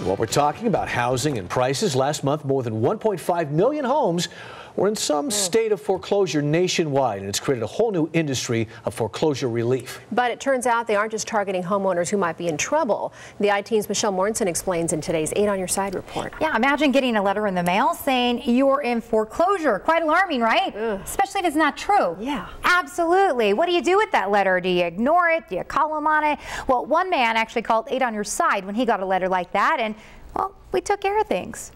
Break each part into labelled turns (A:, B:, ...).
A: Well, we're talking about housing and prices. Last month, more than 1.5 million homes were in some state of foreclosure nationwide, and it's created a whole new industry of foreclosure relief.
B: But it turns out they aren't just targeting homeowners who might be in trouble. The I-Team's Michelle Mortensen explains in today's 8 on Your Side report.
C: Yeah, imagine getting a letter in the mail saying you're in foreclosure. Quite alarming, right?
B: Ugh.
C: Especially if it's not true.
B: Yeah.
C: Absolutely. What do you do with that letter? Do you ignore it? Do you call them on it? Well, one man actually called 8 on Your Side when he got a letter like that, and, well, we took care of things.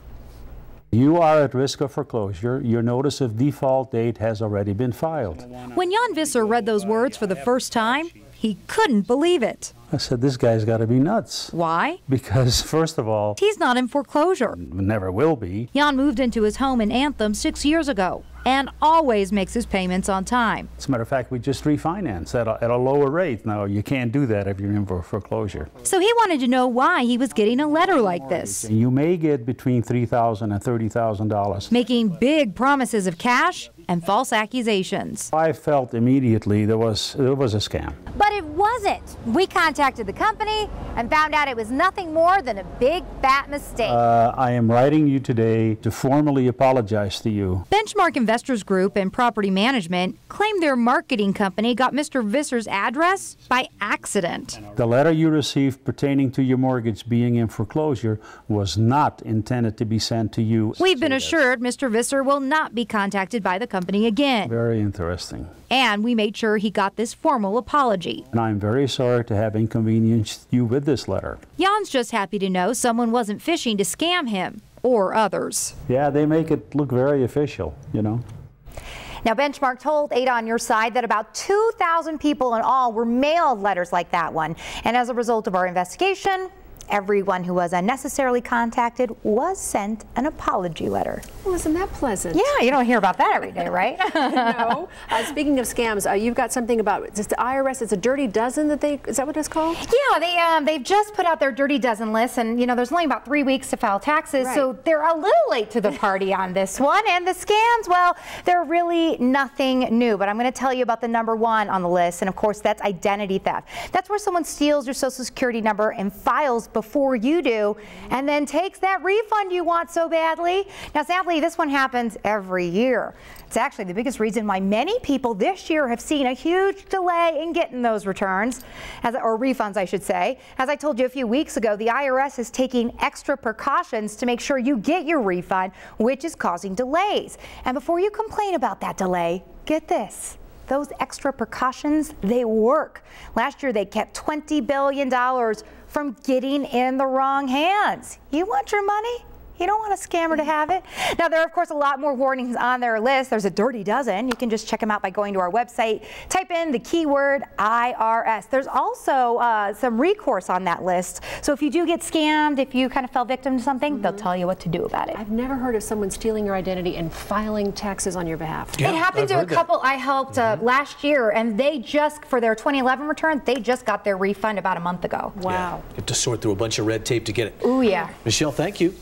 D: You are at risk of foreclosure. Your notice of default date has already been filed.
E: When Jan Visser read those words for the first time, he couldn't believe it.
D: I said, this guy's got to be nuts.
E: Why?
D: Because, first of all,
E: He's not in foreclosure.
D: never will be.
E: Jan moved into his home in Anthem 6 years ago and always makes his payments on time.
D: As a matter of fact, we just refinanced at a lower rate. Now, you can't do that if you're in for foreclosure.
E: So he wanted to know why he was getting a letter like this.
D: You may get between $3,000 and $30,000.
E: Making big promises of cash and false accusations.
D: I felt immediately there was a scam.
C: But it wasn't. We contacted the company and found out it was nothing more than a big fat mistake.
D: I am writing you today to formally apologize to you.
E: Benchmark Investors Group and Property Management claimed their marketing company got Mr. Visser's address by accident.
D: The letter you received pertaining to your mortgage being in foreclosure was not intended to be sent to you.
E: We've been assured Mr. Visser will not be contacted by the company again.
D: Very interesting.
E: And we made sure he got this formal apology.
D: And I'm very sorry to have inconvenienced you with this letter.
E: Jan's just happy to know someone wasn't fishing to scam him or others.
D: Yeah, they make it look very official, you know.
C: Now, Benchmark told 8 on Your Side that about 2,000 people in all were mailed letters like that one. And as a result of our investigation, everyone who was unnecessarily contacted was sent an apology letter.
B: Well, isn't that pleasant?
C: Yeah, you don't hear about that every day, right?
B: No. Speaking of scams, you've got something about it's the IRS. It's a dirty dozen is that what it's called?
C: Yeah, they've just put out their dirty dozen list, and you know there's only about 3 weeks to file taxes,
B: right.
C: So they're a little late to the party on this one. And the scams, well, they're really nothing new. But I'm going to tell you about the number one on the list, and of course that's identity theft. That's where someone steals your Social Security number and files before you do, and then takes that refund you want so badly. Now, sadly, this one happens every year. It's actually the biggest reason why many people this year have seen a huge delay in getting those returns, or refunds, I should say. As I told you a few weeks ago, the IRS is taking extra precautions to make sure you get your refund, which is causing delays. And before you complain about that delay, get this. Those extra precautions, they work. Last year, they kept $20 billion from getting in the wrong hands. You want your money? You don't want a scammer to have it. Now, there are, of course, a lot more warnings on their list. There's a dirty dozen. You can just check them out by going to our website. Type in the keyword IRS. There's also some recourse on that list. So if you do get scammed, if you kind of fell victim to something, they'll tell you what to do about it.
B: I've never heard of someone stealing your identity and filing taxes on your behalf.
C: Yeah, it happened to a couple I helped last year, and they just, for their 2011 return, they just got their refund about a month ago.
B: Wow.
A: You have to sort through a bunch of red tape to get it.
C: Ooh, yeah.
A: Michelle, thank you.